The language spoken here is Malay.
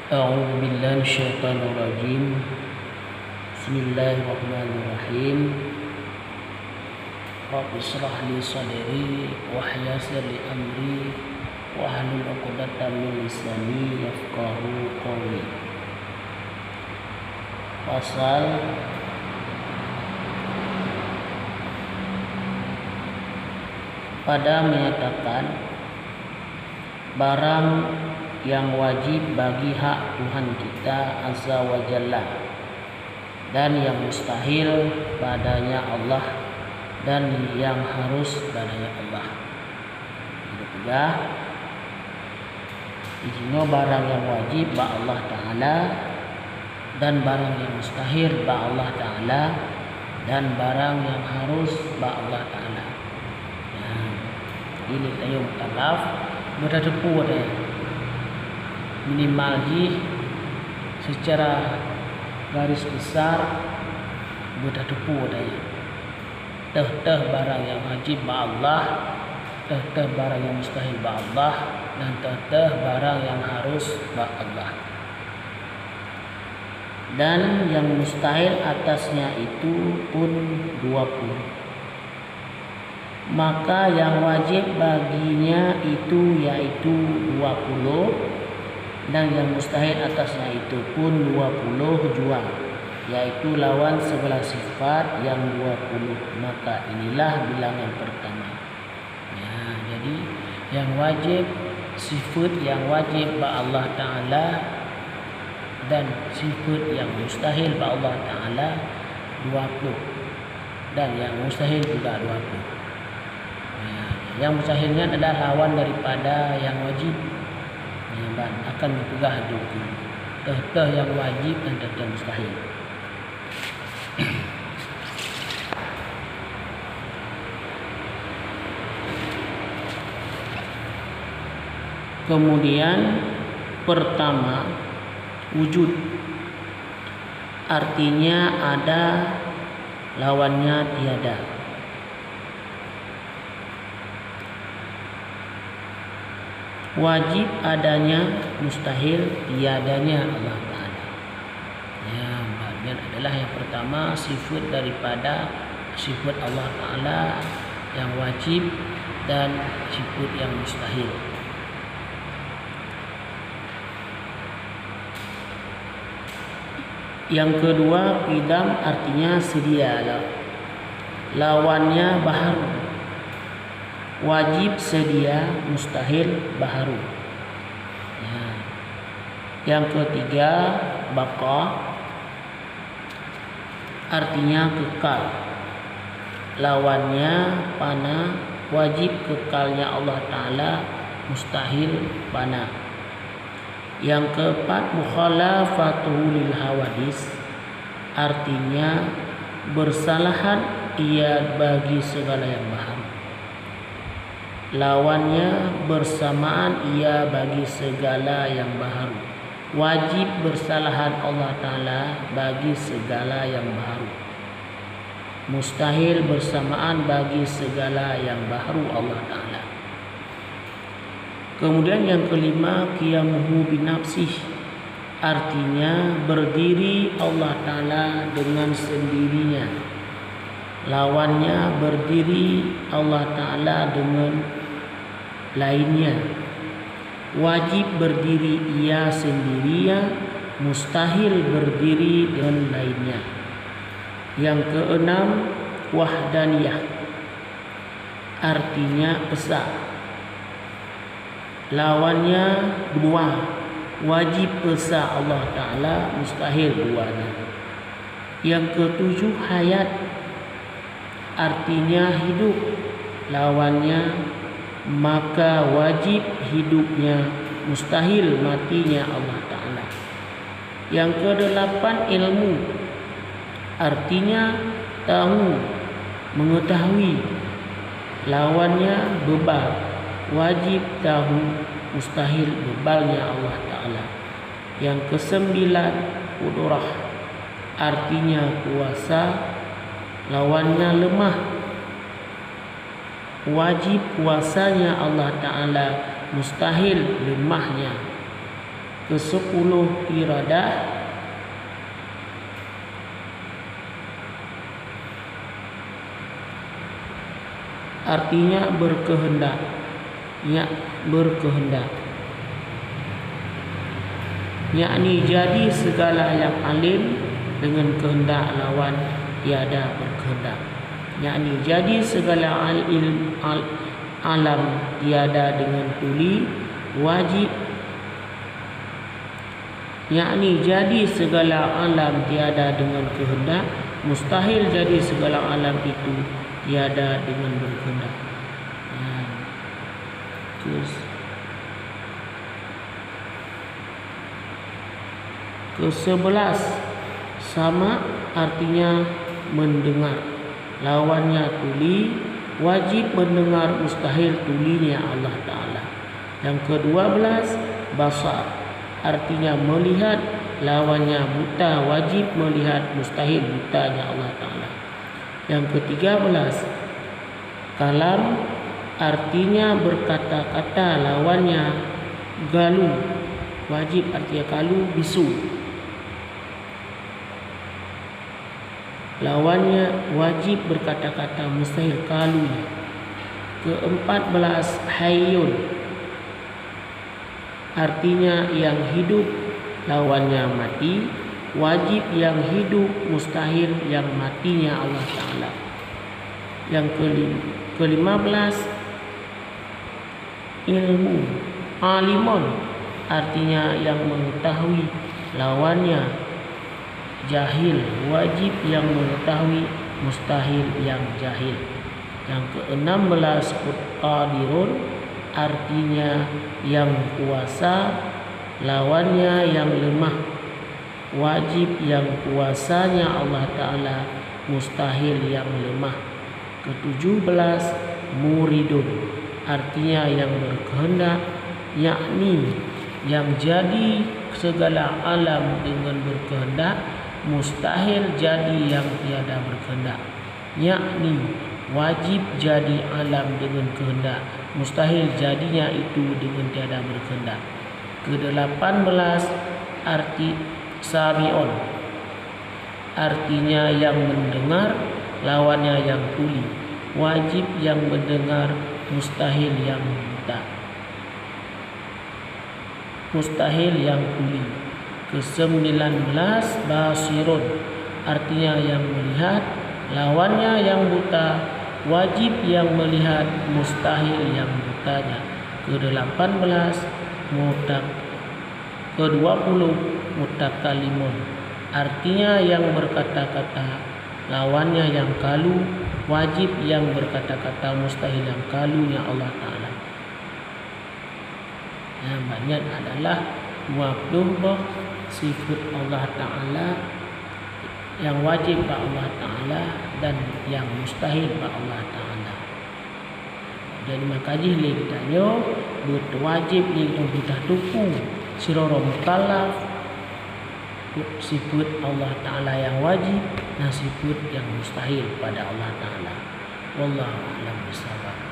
A'udzu billahi minasyaitonir rajim. Bismillahirrahmanirrahim. Rabbi shrah li sadri wa yassir li amri wahlul 'uqdatam min lisani yafqahu qawli. Pasal pada menyatakan barang yang wajib bagi hak Tuhan kita Azza wa Jalla dan yang mustahil padanya Allah dan yang harus padanya Allah. Ketiga, izino barang yang wajib ba Allah Ta'ala dan barang yang mustahil ba Allah Ta'ala dan barang yang harus ba Allah Ta'ala. Ini tayo mutalaf berdepu ada minimal secara garis besar berdepu ada teh barang yang wajib ba Allah, teh barang yang mustahil ba Allah, dan teh barang yang harus ba Allah. Dan yang mustahil atasnya itu pun 20. Maka yang wajib baginya itu yaitu 20, dan yang mustahil atasnya itu pun 20 jua, yaitu lawan sebelah sifat yang 20. Maka inilah bilangan pertama. Jadi yang wajib, sifat yang wajib ba Allah Ta'ala dan sifat yang mustahil ba Allah Ta'ala 20, dan yang mustahil juga 20. Yang mustahilnya adalah lawan daripada yang wajib, dan akan dipegah dulu teh yang wajib dan teh mustahil. Kemudian pertama, wujud, artinya ada, lawannya tiada. Wajib adanya, mustahil tiadanya Allah Ta'ala. Bagian adalah yang pertama, sifat daripada sifat Allah Ta'ala yang wajib dan sifat yang mustahil. Yang kedua, qidam, artinya sedialah, lawannya baharu. Wajib sedia, mustahil baharu. Yang ketiga, baqa, artinya kekal, lawannya fana. Wajib kekalnya Allah Ta'ala, mustahil fana. Yang keempat, mukhalafatul lil hawadis, artinya bersalahan ia bagi segala yang baharu, lawannya bersamaan ia bagi segala yang baharu. Wajib bersalahan Allah Ta'ala bagi segala yang baharu, mustahil bersamaan bagi segala yang baharu Allah Ta'ala. Kemudian yang kelima, qiyamuhu binafsih, artinya berdiri Allah Ta'ala dengan sendirinya, lawannya berdiri Allah Ta'ala dengan lainnya. Wajib berdiri ia sendirinya, mustahil berdiri dengan lainnya. Yang keenam, wahdaniyah, artinya esa, lawannya dua. Wajib esa Allah Ta'ala, mustahil duanya. Yang ketujuh, hayat, artinya hidup, lawannya maka wajib hidupnya, mustahil matinya Allah Ta'ala. Yang kedelapan, ilmu, artinya tahu, mengetahui, lawannya bebal. Wajib tahu, mustahil bebalnya Allah Ta'ala. Yang kesembilan, qudrah, artinya kuasa, lawannya lemah. Wajib kuasanya Allah Ta'ala, mustahil lemahnya. ke-10 iradah, artinya berkehendak, ya berkehendak, yakni jadi segala yang alim dengan kehendak lawan tiada berkehendak, yakni jadi segala alam tiada dengan tuli wajib, yakni jadi segala alam tiada dengan kehendak, mustahil jadi segala alam itu tiada dengan berkehendak. Ke-11 sama, artinya mendengar, lawannya tuli wajib mendengar, mustahil tulinya Allah Ta'ala. Yang ke-12 basar, artinya melihat, lawannya buta wajib melihat, mustahil butanya Allah Ta'ala. Yang ke-13 kalam, artinya berkata-kata, lawannya galu wajib, artinya kalu bisu, lawannya wajib berkata-kata, mustahil kalunya. Ke-14 hayyun, artinya yang hidup, lawannya mati, wajib yang hidup, mustahil yang matinya Allah Ta'ala. Yang ke-15 ilmu, alimun, artinya yang mengetahui, lawannya jahil, wajib yang mengetahui, mustahil yang jahil. Yang ke-16 qadirun, artinya yang kuasa, lawannya yang lemah, wajib yang kuasanya Allah Ta'ala, mustahil yang lemah. Ke-17 muridun, artinya yang berkehendak, yakni yang jadi segala alam dengan berkehendak, mustahil jadi yang tiada berkehendak, yakni wajib jadi alam dengan kehendak, mustahil jadinya itu dengan tiada berkehendak. Ke-18 arti sami'un, artinya yang mendengar, lawannya yang tuli, wajib yang mendengar, mustahil yang buta, mustahil yang tuli. Ke-19 basirun, artinya yang melihat, lawannya yang buta, wajib yang melihat, mustahil yang butanya. Ke-18 ke-20 mutakalimun, artinya yang berkata-kata, lawannya yang kalu, wajib yang berkata-kata, mustahil yang kalunya Allah Ta'ala. Yang banyak adalah 20 sifat Allah Ta'ala, yang wajib bagi Allah Ta'ala dan yang mustahil bagi Allah Ta'ala. Jadi makaji lagi tanya, berwajib ni kita tupu siroro mukallaf, sifat Allah Ta'ala yang wajib dan sifat yang mustahil pada Allah Ta'ala. Wallahu a'lam bishawab.